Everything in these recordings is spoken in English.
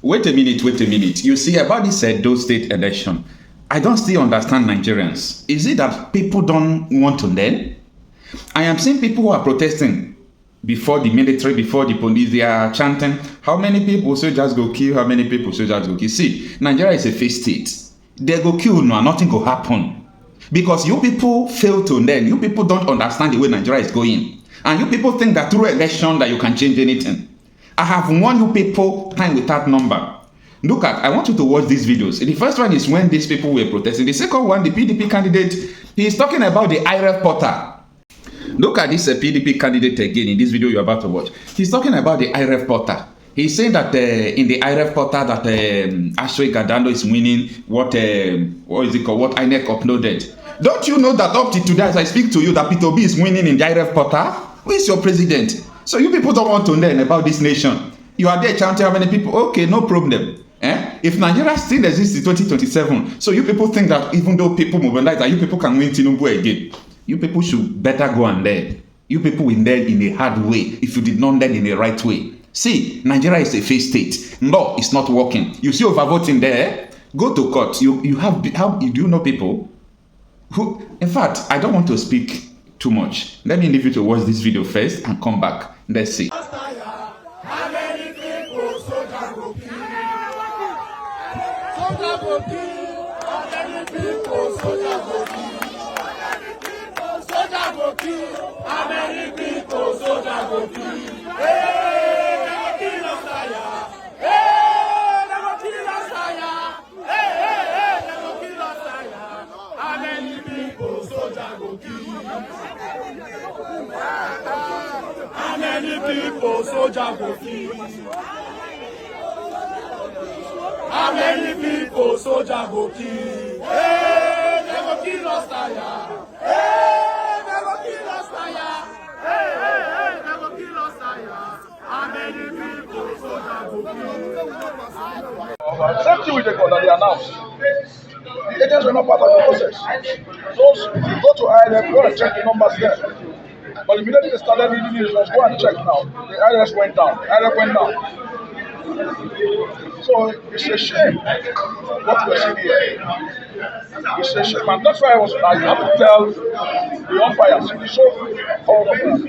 Wait a minute. You see, about this Edo state election, I don't still understand Nigerians. Is it that people don't want to learn? I am seeing people who are protesting before the military, before the police, they are chanting, how many people soldiers go kill, how many people soldiers go kill. See, Nigeria is a failed state. They go kill now, nothing will happen. Because you people fail to learn. You people don't understand the way Nigeria is going. And you people think that through election that you can change anything. I have warned you people time without number. Look at, I want you to watch these videos. The first one is when these people were protesting. The second one, the PDP candidate, he is talking about the IRF portal. Look at this PDP candidate again in this video you're about to watch. He's talking about the IRF portal. He's saying that in the IRF portal that Ashtags is winning what is it called? What INEC uploaded. Don't you know that up to today as I speak to you that Peter Obi is winning in the IRF portal? Who is your president? So you people don't want to learn about this nation. You are there chanting how many people? Okay, no problem. If Nigeria still exists in 2027, so you people think that even though people mobilize that you people can win Tinubu again, you people should better go and learn. You people will learn in a hard way if you did not learn in the right way. See, Nigeria is a failed state. Law is not working. You see overvoting there? Go to court. You have, how do you know people who, in fact, I don't want to speak too much. Let me leave you to watch this video first and come back. Let's see. Soldier go kill. How many people soldier go kill? Hey, they go kill us tire. Hey, they go kill us tire. Hey, they go kill us tire. How many people soldier go kill? Same thing with the gun that they announced. The agents were not part of the process. Those you go to INEC, you want to check the numbers there. But immediately they started reading it, let's go and check now. The IRS went down. IRS went down. So it's a shame what we're seeing here. It's a shame. And that's why I have to tell the umpires, so all of them,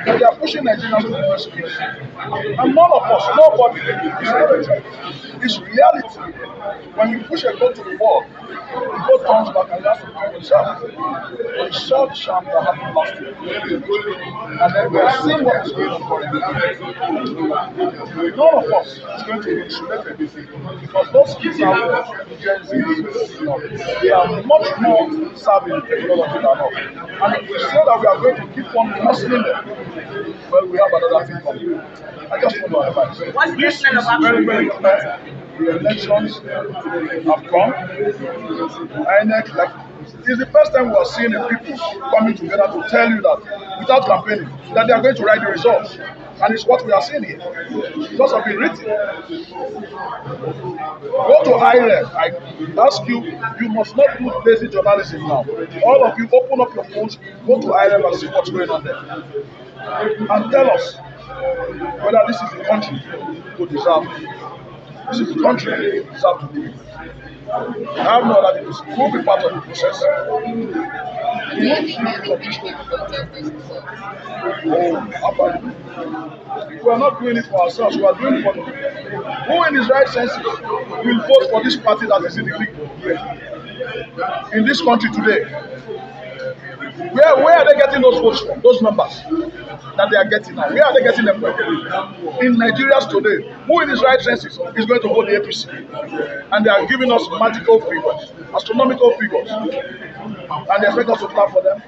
that they are pushing Nigerians to the space. And none of us, nobody, is not a threat. It's reality. When you push a goal to the wall, the goal turns back and you have to defend yourself. The short sham that happened last year. And then we are seeing what is going on currently. None of us is going to insulate anything because those kids are Gen Z. They are much more savvy in technology than us. And if we say that we are going to keep on hustling them, well, we have another thing coming. I just want to advise. This is very, very clear. The elections have come. INEC, like, it's the first time we are seeing the people coming together to tell you that, without campaigning, that they are going to write the results. And it's what we are seeing here. Because of it written. Go to IRF. I ask you, you must not do lazy journalism now. All of you, open up your phones, go to IRF and see what's going on there. And tell us whether this is the country to deserve. This is the country to deserve to do it. I have no other things. We'll be part of the process. We are not doing it for ourselves, we are doing it for the people. Who in his right senses will vote for this party that is in the league in this country today? Where are they getting those votes from, those numbers that they are getting now? Where are they getting them from? In Nigeria today, who in his right senses is going to vote the APC? And they are giving us magical figures, astronomical figures. And they expect us to clap for them.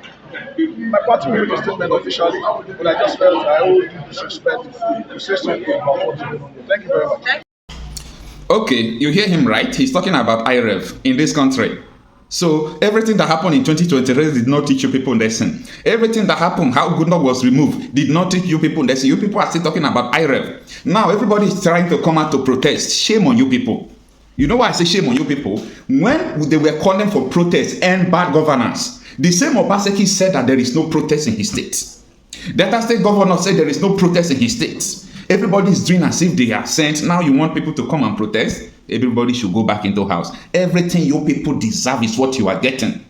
My party will make a statement officially, but I just felt I owe disrespect to say something about what you do. Thank you very much. Okay, you hear him right? He's talking about IREV in this country. So everything that happened in 2023 did not teach you people lesson. Everything that happened, how Goodluck was removed, did not teach you people lesson. You people are still talking about IREV. Now everybody is trying to come out to protest. Shame on you people. You know why I say shame on you people? When they were calling for protest and bad governance, the same Obaseki said that there is no protest in his state. Delta State governor said there is no protest in his state. Everybody is doing as if they are sent. Now you want people to come and protest. Everybody should go back into house. Everything you people deserve is what you are getting.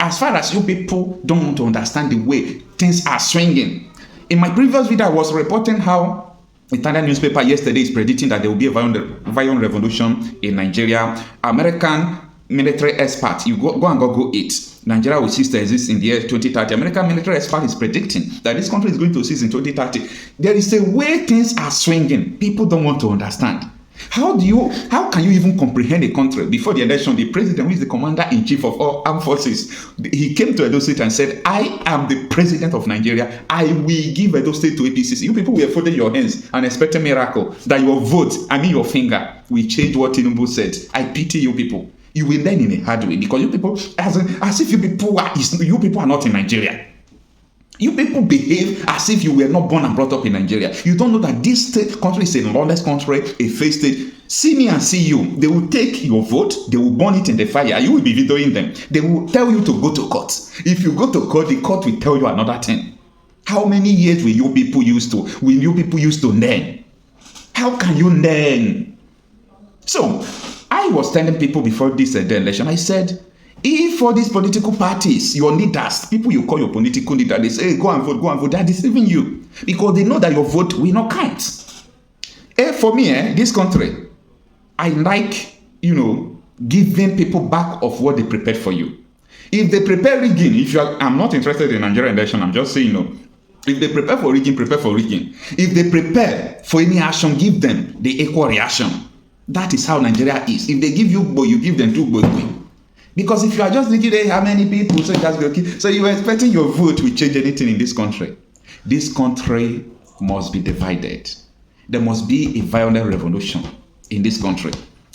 As far as you people don't want to understand the way things are swinging. In my previous video, I was reporting how Italian newspaper yesterday is predicting that there will be a violent revolution in Nigeria. American military expert, you go and Google it. Nigeria will cease to exist in the year 2030. American military expert is predicting that this country is going to cease in 2030. There is a way things are swinging. People don't want to understand. How can you even comprehend a country? Before the election, the president, who is the commander-in-chief of all armed forces, he came to Edo State and said, I am the president of Nigeria. I will give Edo State to APC. You people were folding your hands and expecting a miracle that your vote, your finger, will change what Tinubu said. I pity you people. You will learn in a hard way because you people, as if you people are not in Nigeria. You people behave as if you were not born and brought up in Nigeria. You don't know that this country is a lawless country, a failed state. See me and see you. They will take your vote. They will burn it in the fire. You will be vetoing them. They will tell you to go to court. If you go to court, the court will tell you another thing. How many years will you people use to learn? How can you learn? So, I was telling people before this election, I said, if for these political parties, your leaders, people you call your political leader, they say, hey, go and vote, they are deceiving you. Because they know that your vote will not count. For me, this country, I like, giving people back of what they prepared for you. If they prepare rigging, I'm not interested in Nigerian election, I'm just saying, if they prepare for rigging, prepare for rigging. If they prepare for any action, give them the equal reaction. That is how Nigeria is. If they give you Igbo, you give them two Igbo. Because if you are just thinking, hey, how many people, so that's okay. So you are expecting your vote will change anything in this country. This country must be divided. There must be a violent revolution in this country.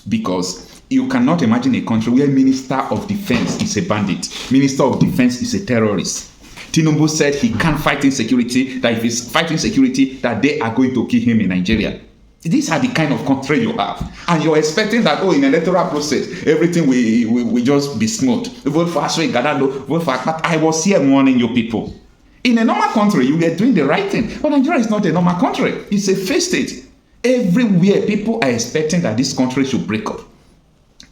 Because you cannot imagine a country where Minister of Defense is a bandit. Minister of Defense is a terrorist. Tinubu said he can't fight insecurity, that if he's fighting security, that they are going to kill him in Nigeria. These are the kind of country you have. And you're expecting that, in electoral process, everything will just be smooth. Vote for Aswe Gadalo, vote for Ekpa. I was here warning you people. In a normal country, you were doing the right thing. But Nigeria is not a normal country. It's a failed state. Everywhere, people are expecting that this country should break up.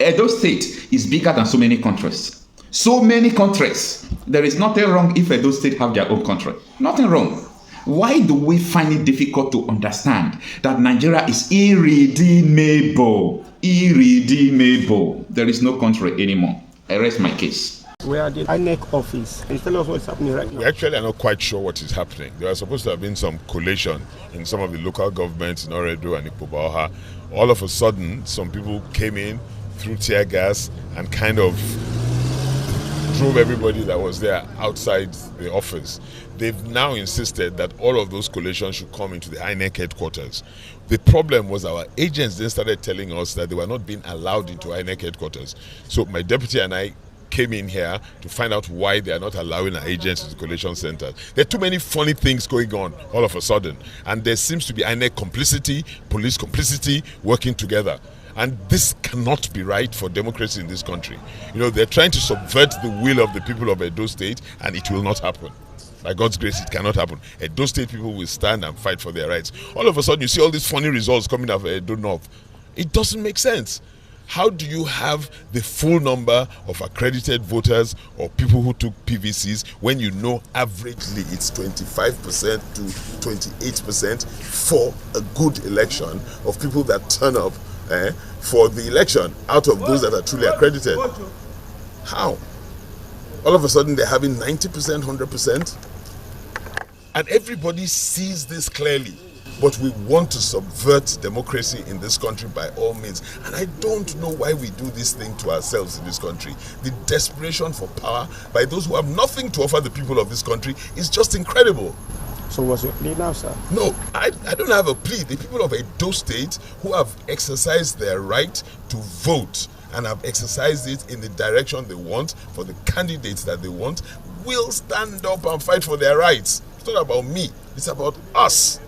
Edo State is bigger than so many countries. So many countries. There is nothing wrong if Edo State have their own country. Nothing wrong. Why do we find it difficult to understand that Nigeria is irredeemable? Irredeemable. There is no country anymore. I rest my case. We are the INEC office. Can you tell us what's happening right now? We actually are not quite sure what is happening. There was supposed to have been some collation in some of the local governments in Oredo and Ipob. All of a sudden, some people came in, threw tear gas, and kind of drove everybody that was there outside the office. They've now insisted that all of those collations should come into the INEC headquarters. The problem was our agents then started telling us that they were not being allowed into INEC headquarters. So my deputy and I came in here to find out why they are not allowing our agents to the collation centers. There are too many funny things going on all of a sudden. And there seems to be INEC complicity, police complicity, working together. And this cannot be right for democracy in this country. They're trying to subvert the will of the people of Edo State, and it will not happen. By God's grace, it cannot happen. Edo State people will stand and fight for their rights. All of a sudden, you see all these funny results coming out of Edo North. It doesn't make sense. How do you have the full number of accredited voters or people who took PVCs when you know averagely it's 25% to 28% for a good election of people that turn up for the election out of those that are truly accredited? How? All of a sudden they're having 90%, 100%. And everybody sees this clearly. But we want to subvert democracy in this country by all means. And I don't know why we do this thing to ourselves in this country. The desperation for power by those who have nothing to offer the people of this country is just incredible. So what's your plea now, sir? No, I don't have a plea. The people of Edo State who have exercised their right to vote and have exercised it in the direction they want for the candidates that they want will stand up and fight for their rights. It's not about me. It's about us.